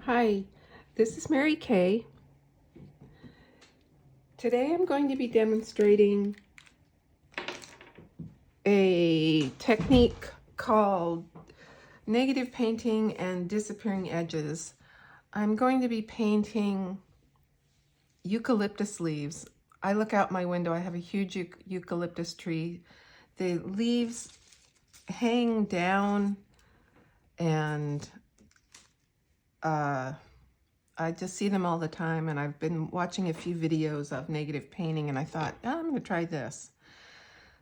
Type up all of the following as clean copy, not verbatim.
Hi, this is Mary Kay. Today I'm going to be demonstrating a technique called negative painting and disappearing edges. I'm going to be painting eucalyptus leaves. I look out my window, I have a huge eucalyptus tree. The leaves hang down and I just see them all the time, and I've been watching a few videos of negative painting, and I thought, oh, I'm going to try this.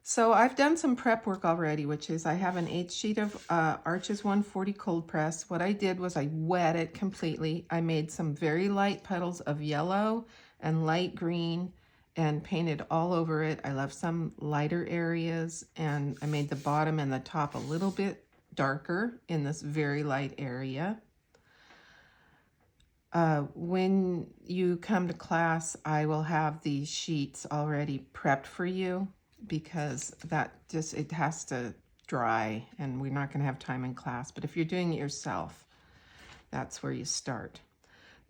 So I've done some prep work already, which is I have an 8 sheet of Arches 140 cold press. What I did was I wet it completely. I made some very light puddles of yellow and light green and painted all over it. I left some lighter areas, and I made the bottom and the top a little bit darker in this very light area. When you come to class, I will have these sheets already prepped for you because it has to dry and we're not going to have time in class. But if you're doing it yourself, that's where you start.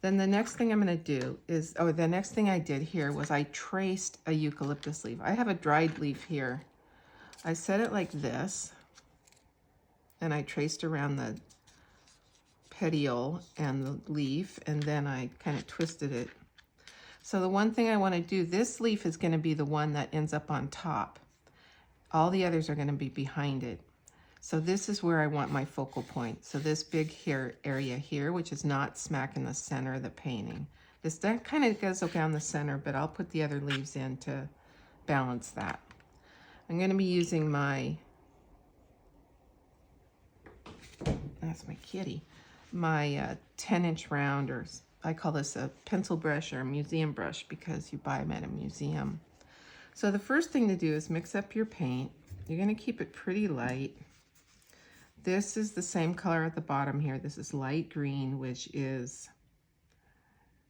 Then the next thing I'm going to do is, the next thing I did here was I traced a eucalyptus leaf. I have a dried leaf here. I set it like this and I traced around the petiole and the leaf, and then I kind of twisted it. So the one thing I want to do, this leaf is going to be the one that ends up on top. All the others are going to be behind it. So this is where I want my focal point. So this big area here, which is not smack in the center of the painting. That kind of goes down the center, but I'll put the other leaves in to balance that. I'm going to be using that's my kitty, my 10-inch round, or I call this a pencil brush or a museum brush because you buy them at a museum. So the first thing to do is mix up your paint. You're going to keep it pretty light. This is the same color at the bottom here. This is light green, which is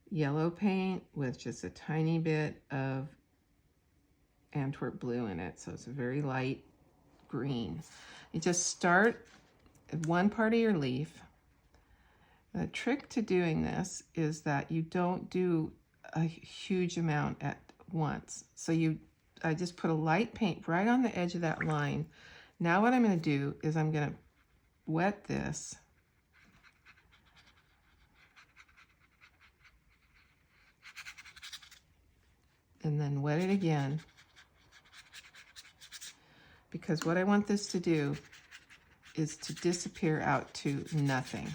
yellow paint with just a tiny bit of Antwerp blue in it. So it's a very light green. You just start at one part of your leaf. The trick to doing this is that you don't do a huge amount at once. So I just put a light paint right on the edge of that line. Now what I'm going to do is I'm going to wet this. And then wet it again. Because what I want this to do is to disappear out to nothing.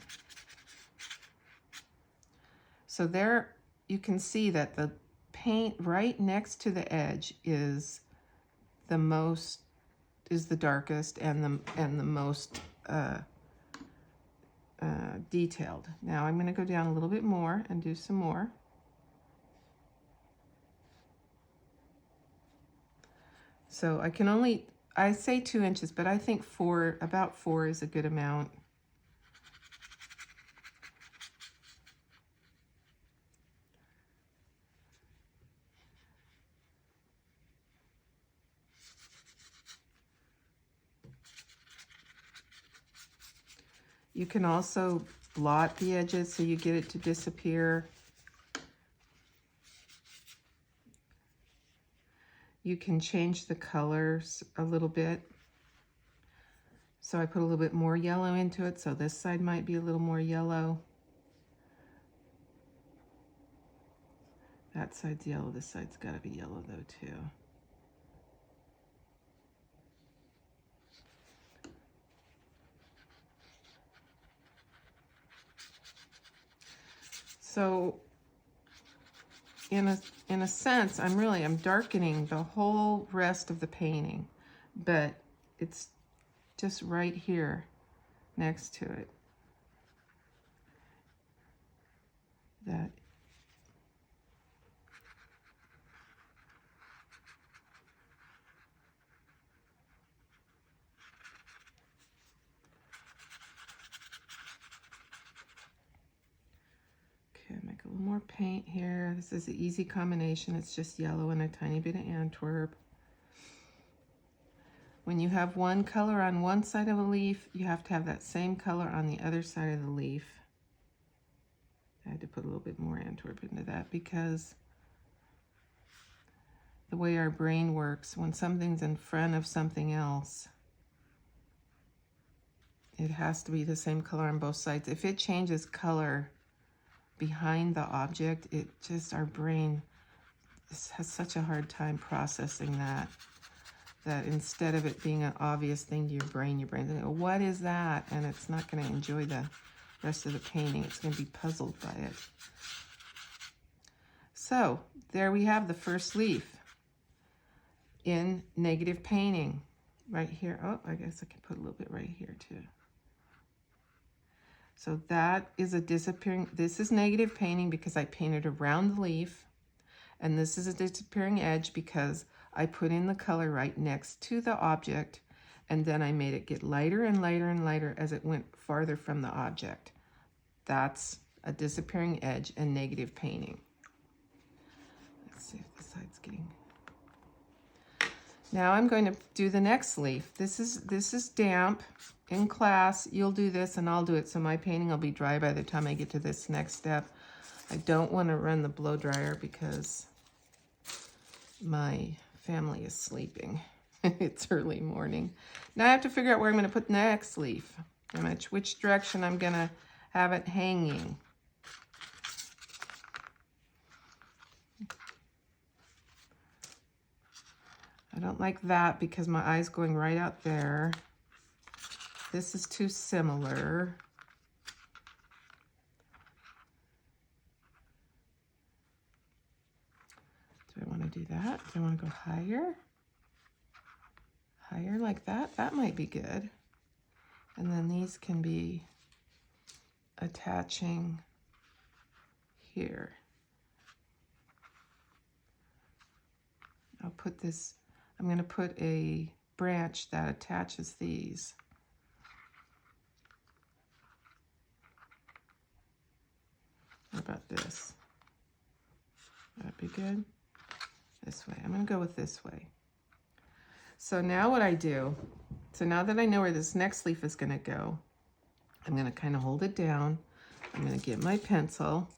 So there you can see that the paint right next to the edge is the darkest and the most detailed. Now I'm going to go down a little bit more and do some more. So I say 2 inches, but I think about 4 is a good amount. You can also blot the edges so you get it to disappear. You can change the colors a little bit. So I put a little bit more yellow into it, so this side might be a little more yellow. That side's yellow, this side's got to be yellow though too. So in a sense, I'm darkening the whole rest of the painting, but it's just right here next to it that make a little more paint here. This is an easy combination. It's just yellow and a tiny bit of Antwerp. When you have one color on one side of a leaf, you have to have that same color on the other side of the leaf. I had to put a little bit more Antwerp into that because the way our brain works, when something's in front of something else, it has to be the same color on both sides. If it changes color behind the object, it just, our brain has such a hard time processing that instead of it being an obvious thing to your brain's going, oh, what is that? And it's not going to enjoy the rest of the painting. It's going to be puzzled by it. So there we have the first leaf in negative painting right here. Oh, I guess I can put a little bit right here too. So that is a disappearing, this is negative painting because I painted around the leaf, and this is a disappearing edge because I put in the color right next to the object, and then I made it get lighter and lighter and lighter as it went farther from the object. That's a disappearing edge and negative painting. Let's see if the side's getting... Now I'm going to do the next leaf. This is damp. In class, you'll do this and I'll do it, so my painting will be dry by the time I get to this next step. I don't want to run the blow dryer because my family is sleeping. It's early morning. Now I have to figure out where I'm going to put the next leaf, and which direction I'm going to have it hanging. I don't like that because my eye's going right out there. This is too similar. Do I want to do that? Do I want to go higher? Higher like that? That might be good. And then these can be attaching here. I'll put this, I'm going to put a branch that attaches these. What about this? That'd be good. This way. I'm going to go with this way. So now what I do, so now that I know where this next leaf is going to go, I'm going to kind of hold it down. I'm going to get my pencil.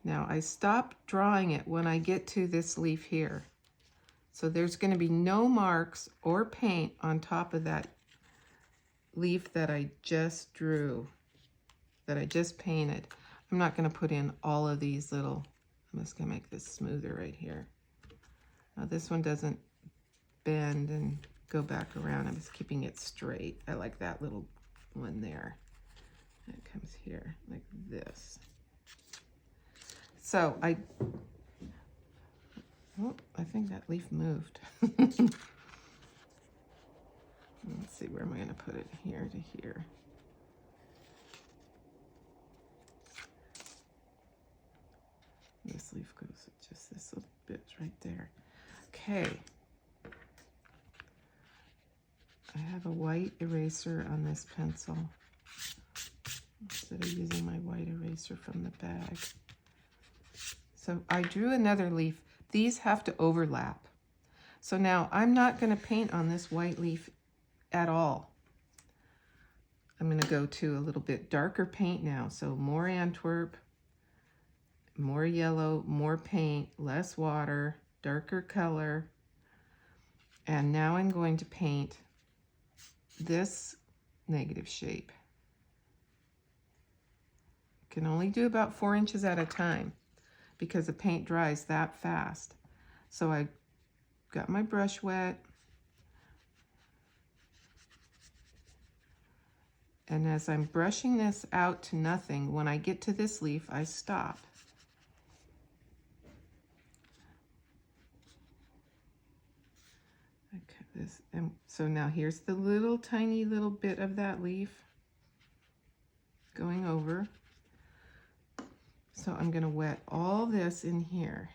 Now I stop drawing it when I get to this leaf here. So there's going to be no marks or paint on top of that leaf that I just drew, that I just painted. I'm not going to put in all of these little, I'm just going to make this smoother right here. Now this one doesn't bend and go back around. I'm just keeping it straight. I like that little one there. It comes here like this. So oh, I think that leaf moved. Let's see, where am I going to put it? Here to here. This leaf goes just this little bit right there. Okay. I have a white eraser on this pencil instead of using my white eraser from the bag. So I drew another leaf. These have to overlap. So now I'm not going to paint on this white leaf at all. I'm going to go to a little bit darker paint now. So more Antwerp, more yellow, more paint, less water, darker color. And now I'm going to paint this negative shape. Can only do about 4 inches at a time because the paint dries that fast. So I got my brush wet. And as I'm brushing this out to nothing, when I get to this leaf, I stop. Okay, this, and so now here's the little tiny little bit of that leaf going over. So I'm going to wet all this in here.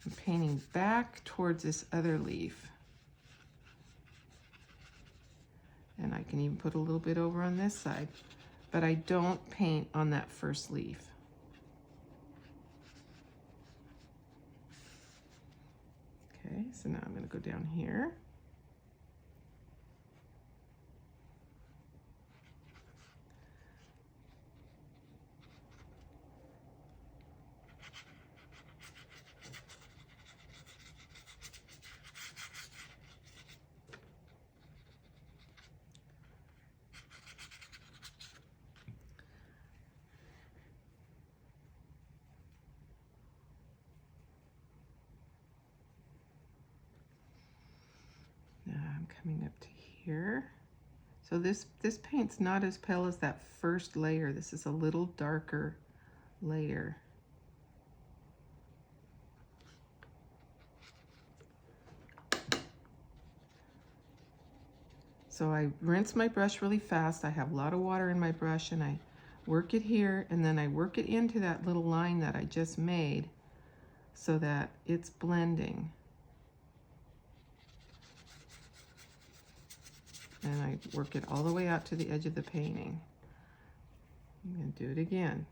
I'm painting back towards this other leaf. And I can even put a little bit over on this side, but I don't paint on that first leaf. Okay, so now I'm going to go down here. I'm coming up to here. So this paint's not as pale as that first layer. This is a little darker layer. So I rinse my brush really fast. I have a lot of water in my brush and I work it here and then I work it into that little line that I just made so that it's blending. And I work it all the way out to the edge of the painting. I'm going to do it again.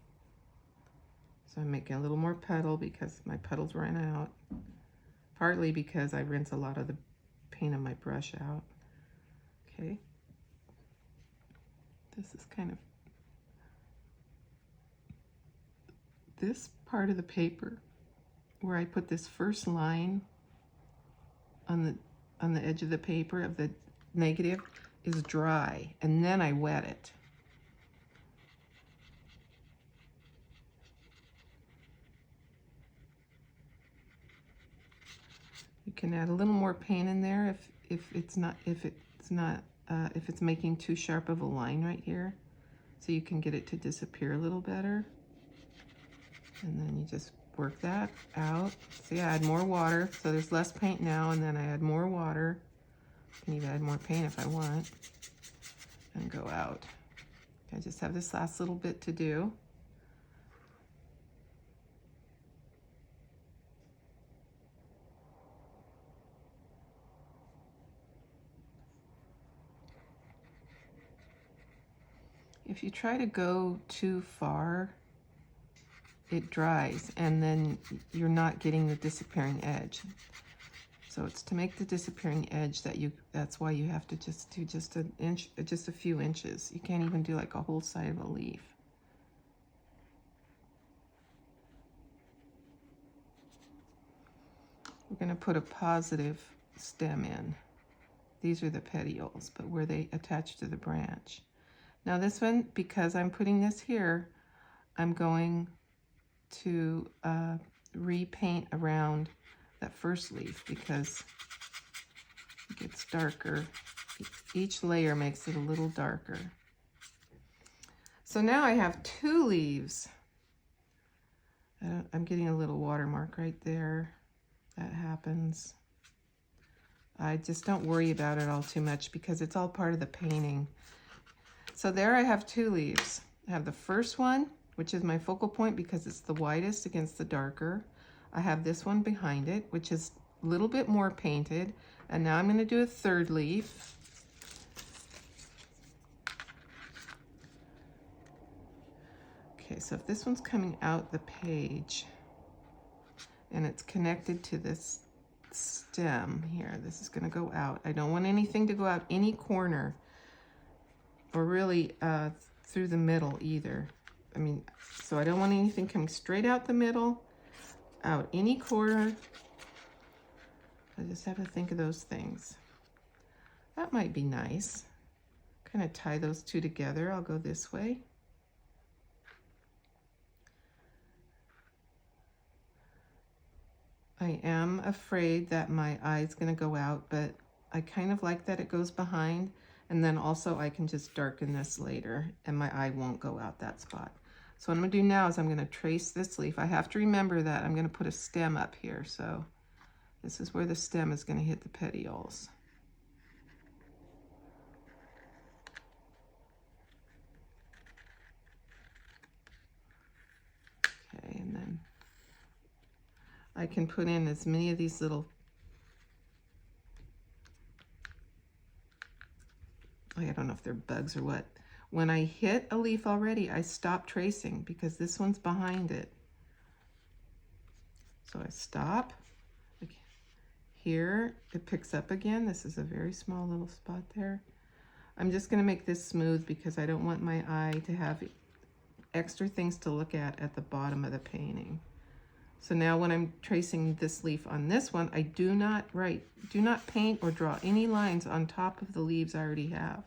So I'm making a little more puddle because my puddles ran out. Partly because I rinse a lot of the paint on my brush out. Okay. This is kind of this part of the paper where I put this first line on the edge of the paper of the negative is dry, and then I wet it. You can add a little more paint in there if it's making too sharp of a line right here, so you can get it to disappear a little better. And then you just work that out. See, I add more water, so there's less paint now, and then I add more water. I can even add more paint if I want, and go out. I just have this last little bit to do. If you try to go too far, it dries, and then you're not getting the disappearing edge. So it's to make the disappearing edge that's why you have to just do just an inch, just a few inches. You can't even do like a whole side of a leaf. We're going to put a positive stem in. These are the petioles, but where they attach to the branch. Now this one, because I'm putting this here, I'm going to repaint around that first leaf because it gets darker. Each layer makes it a little darker. So now I have 2 leaves. I'm getting a little watermark right there. That happens. I just don't worry about it all too much because it's all part of the painting. So there I have 2 leaves. I have the first one, which is my focal point because it's the widest against the darker. I have this one behind it, which is a little bit more painted. And now I'm going to do a 3rd leaf. Okay, so if this one's coming out the page and it's connected to this stem here, this is going to go out. I don't want anything to go out any corner or really through the middle either. I mean, so I don't want anything coming straight out the middle, out any corner. I just have to think of those things. That might be nice. Kind of tie those 2 together. I'll go this way. I am afraid that my eye's going to go out, but I kind of like that it goes behind. And then also I can just darken this later and my eye won't go out that spot. So what I'm going to do now is I'm going to trace this leaf. I have to remember that I'm going to put a stem up here. So this is where the stem is going to hit the petioles. Okay, and then I can put in as many of these little, I don't know if they're bugs or what. When I hit a leaf already, I stop tracing because this one's behind it. So I stop. Here, it picks up again. This is a very small little spot there. I'm just going to make this smooth because I don't want my eye to have extra things to look at the bottom of the painting. So now when I'm tracing this leaf on this one, I do not paint or draw any lines on top of the leaves I already have.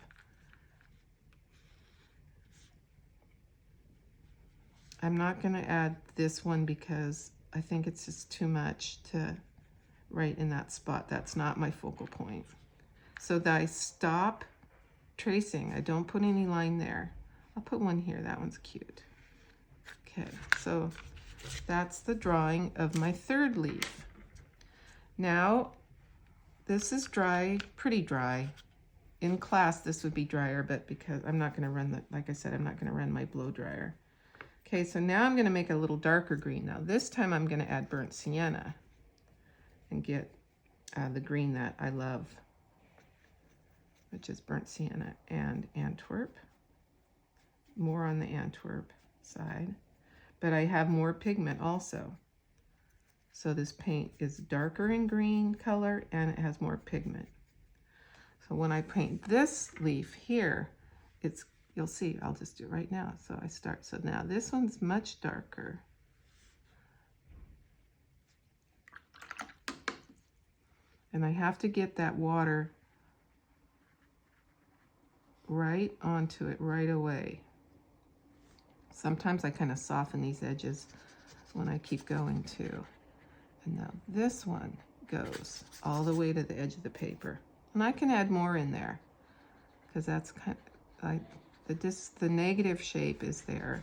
I'm not going to add this one because I think it's just too much to right in that spot. That's not my focal point. so that I stop tracing. I don't put any line there. I'll put one here. That one's cute. Okay, so that's the drawing of my third leaf. Now, this is dry, pretty dry. In class, this would be drier, but because I'm not going to run the, like I said, I'm not going to run my blow dryer. Okay, so now I'm going to make a little darker green. Now, this time I'm going to add burnt sienna and get the green that I love, which is burnt sienna and Antwerp. More on the Antwerp side, but I have more pigment also. So this paint is darker in green color and it has more pigment. So when I paint this leaf here, it's, you'll see, I'll just do it right now. So I start, so now this one's much darker. And I have to get that water right onto it right away. Sometimes I kind of soften these edges when I keep going too. And now this one goes all the way to the edge of the paper. And I can add more in there because that's kind of like the negative shape is there,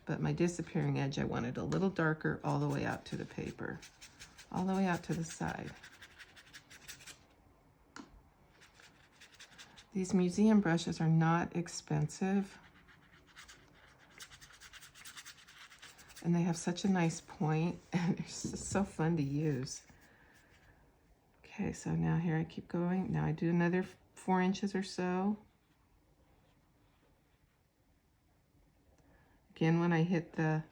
but my disappearing edge, I want it a little darker all the way out to the paper, all the way out to the side. These museum brushes are not expensive. And they have such a nice point, and it's just so fun to use. Okay, so now here I keep going. Now I do another 4 inches or so. Again, when I hit the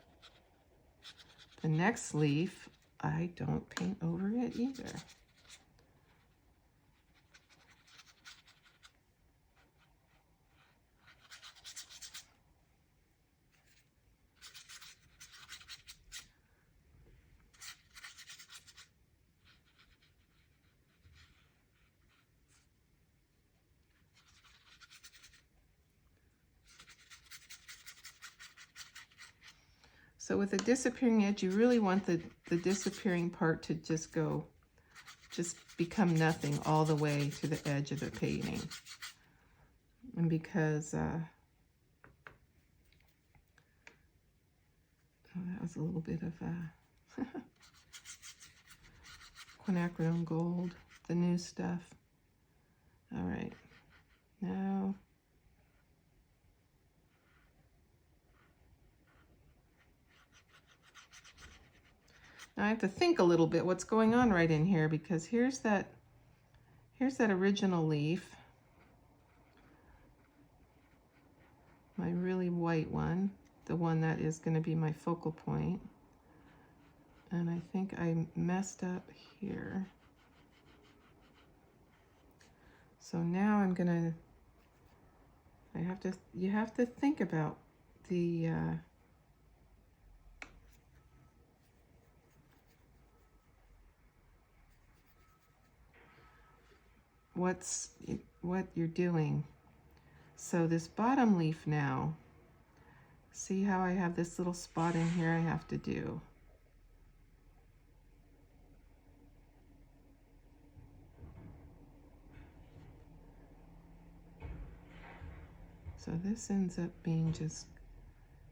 next leaf, I don't paint over it either. So with a disappearing edge, you really want the disappearing part to just become nothing all the way to the edge of the painting. And because, oh, that was a little bit of quinacridone gold, the new stuff. All right, now. Now I have to think a little bit what's going on right in here, because here's that original leaf, my really white one, the one that is going to be my focal point. And I think I messed up here. So now I'm gonna, you have to think about the what you're doing. So this bottom leaf now, see how I have this little spot in here I have to do. So this ends up being just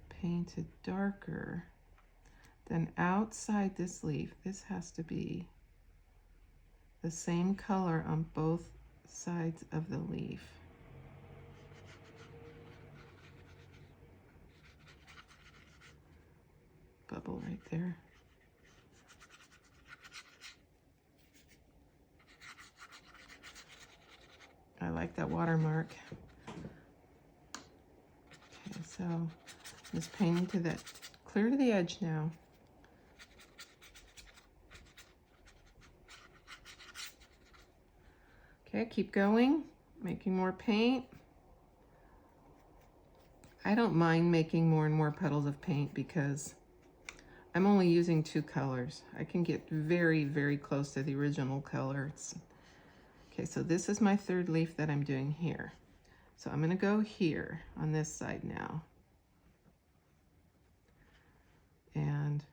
painted darker. Then outside this leaf, this has to be the same color on both sides of the leaf. Bubble right there. I like that watermark. Okay, so I'm just painting to that, clear to the edge now. Okay, keep going, making more paint. I don't mind making more and more puddles of paint because I'm only using 2 colors. I can get very, very close to the original colors. Okay, so this is my third leaf that I'm doing here. So I'm gonna go here on this side now. And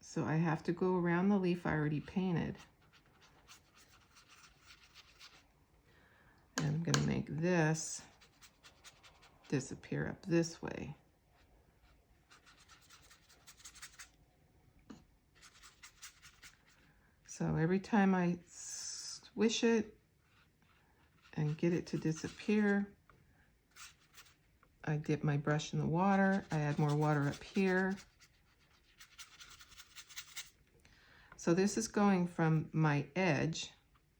so I have to go around the leaf I already painted. I'm going to make this disappear up this way. So every time I swish it and get it to disappear, I dip my brush in the water, I add more water up here. So this is going from my edge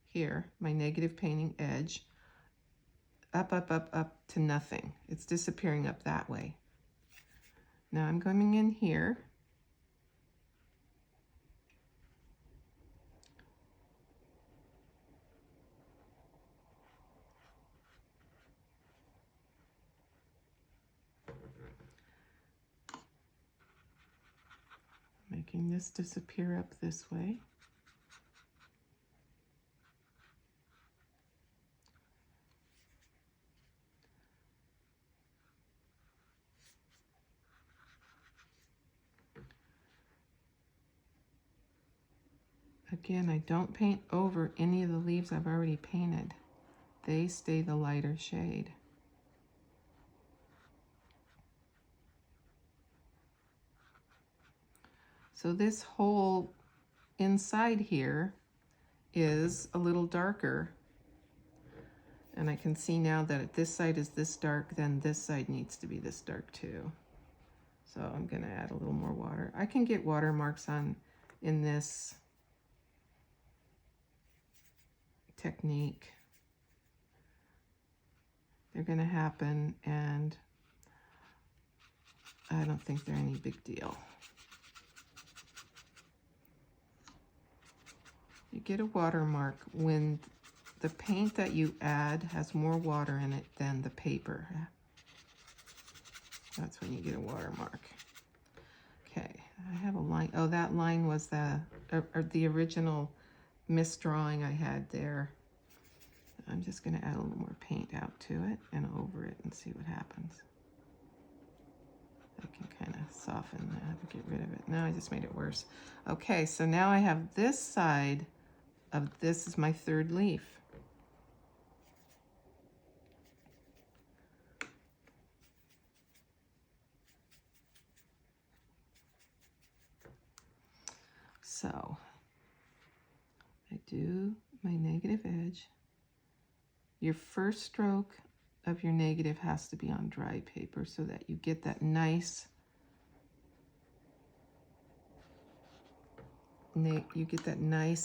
here, my negative painting edge, up, up, up, up to nothing. It's disappearing up that way. Now I'm coming in here. Making this disappear up this way. Again, I don't paint over any of the leaves I've already painted. They stay the lighter shade. So this whole inside here is a little darker. And I can see now that this side is this dark, then this side needs to be this dark too. So I'm gonna add a little more water. I can get watermarks on in this technique. They're gonna happen, and I don't think they're any big deal. You get a watermark when the paint that you add has more water in it than the paper. That's when you get a watermark. Okay, I have a line. Oh, that line was the original misdrawing I had there. I'm just going to add a little more paint out to it and over it and see what happens. I can kind of soften that and get rid of it. No, I just made it worse. Okay, so now I have this side of this is my third leaf. So I do my negative edge. Your first stroke of your negative has to be on dry paper so that you get that nice,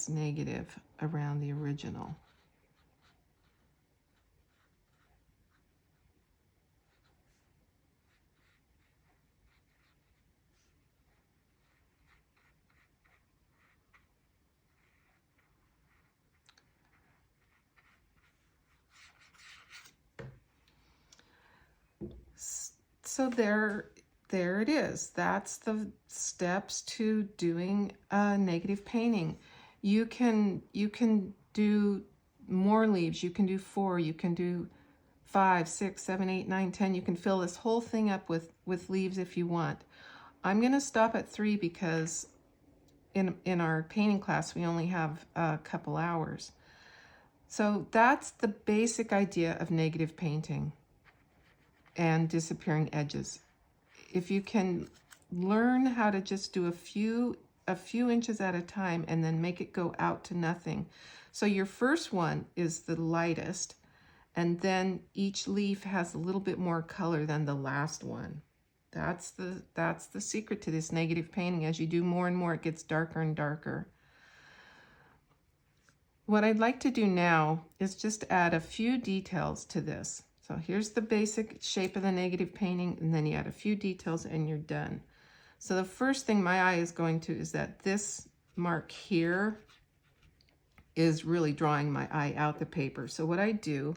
negative around the original. So there it is. That's the steps to doing negative painting. You can do more leaves. You can do 4. You can do 5, 6, 7, 8, 9, 10. You can fill this whole thing up with leaves if you want. I'm going to stop at 3 because in our painting class we only have a couple hours. So that's the basic idea of negative painting and disappearing edges. If you can learn how to just do a few inches at a time and then make it go out to nothing. So your first one is the lightest, and then each leaf has a little bit more color than the last one. That's the secret to this negative painting. As you do more and more, it gets darker and darker. What I'd like to do now is just add a few details to this. So here's the basic shape of the negative painting, and then you add a few details and you're done. So the first thing my eye is going to is that this mark here is really drawing my eye out the paper. So what I do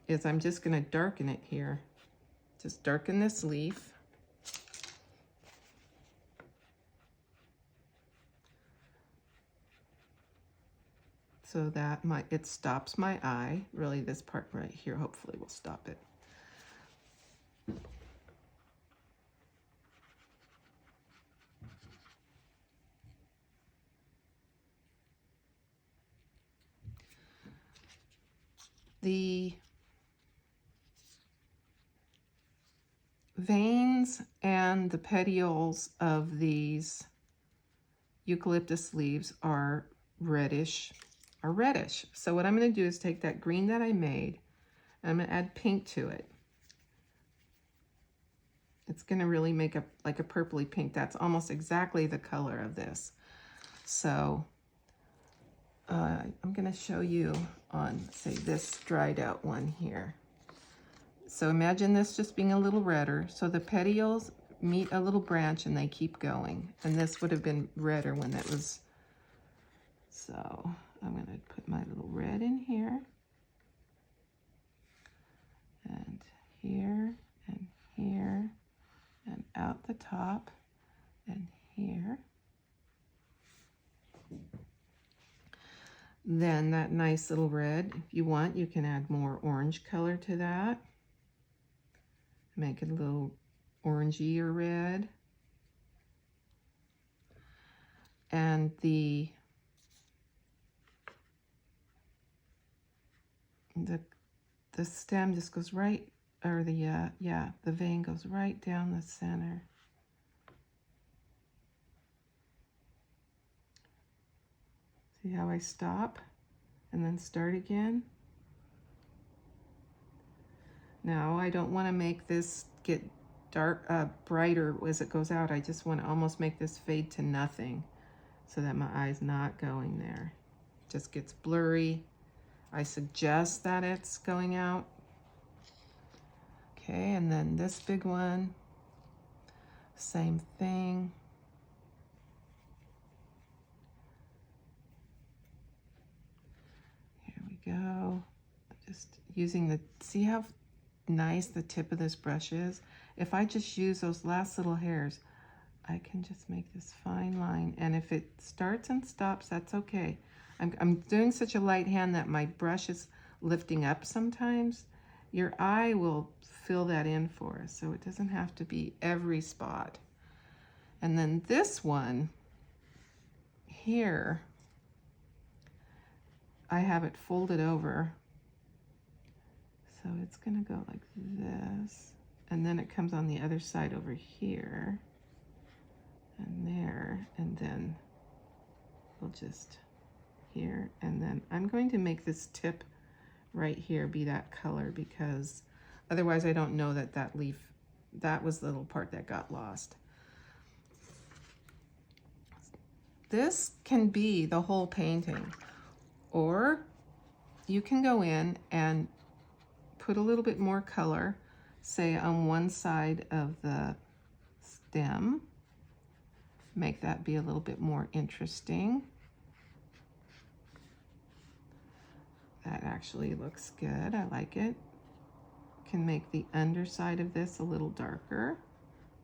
is I'm just going to darken it here. Just darken this leaf. So that it stops my eye. Really, this part right here hopefully will stop it. the veins and the petioles of these eucalyptus leaves are reddish. So what I'm going to do is take that green that I made, and I'm going to add pink to it. It's going to really make like a purpley pink. That's almost exactly the color of this. So I'm going to show you on, say, this dried out one here. So imagine this just being a little redder. So the petioles meet a little branch and they keep going. And this would have been redder when that was. So I'm going to put my little red in here. And here, and here, and out the top, and here. Then that nice little red, if you want, you can add more orange color to that. Make it a little orangey or red. And the stem just goes right, or the vein goes right down the center. See how I stop and then start again? Now I don't want to make this get dark, brighter as it goes out. I just want to almost make this fade to nothing so that my eye's not going there. It just gets blurry. I suggest that it's going out. Okay, and then this big one, same thing. Here we go. Just using the, see how nice the tip of this brush is? If I just use those last little hairs, I can just make this fine line. And if it starts and stops, that's okay. I'm doing such a light hand that my brush is lifting up sometimes. Your eye will fill that in for us, so it doesn't have to be every spot. And then this one here, I have it folded over. So it's gonna go like this, and then it comes on the other side over here, and there, and then we'll just here, and then I'm going to make this tip right here be that color, because otherwise I don't know that that leaf, that was the little part that got lost. This can be the whole painting, or you can go in and put a little bit more color, say on one side of the stem, make that be a little bit more interesting. That actually looks good, I like it. Can make the underside of this a little darker,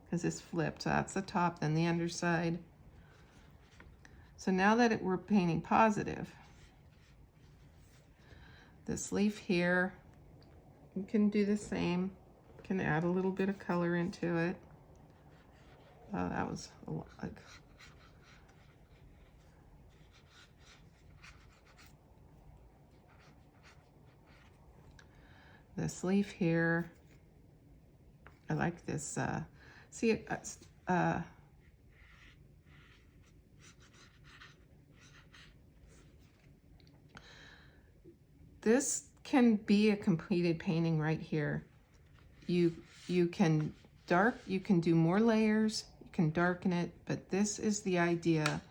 because it's flipped, so that's the top, then the underside. So now that we're painting positive, this leaf here, you can do the same, can add a little bit of color into it. Oh, that was a lot, like, this leaf here. I like this, see, this can be a completed painting right here. You can do more layers, you can darken it, but this is the idea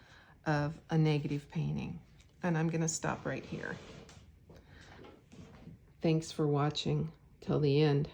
of a negative painting. And I'm gonna stop right here. Thanks for watching till the end.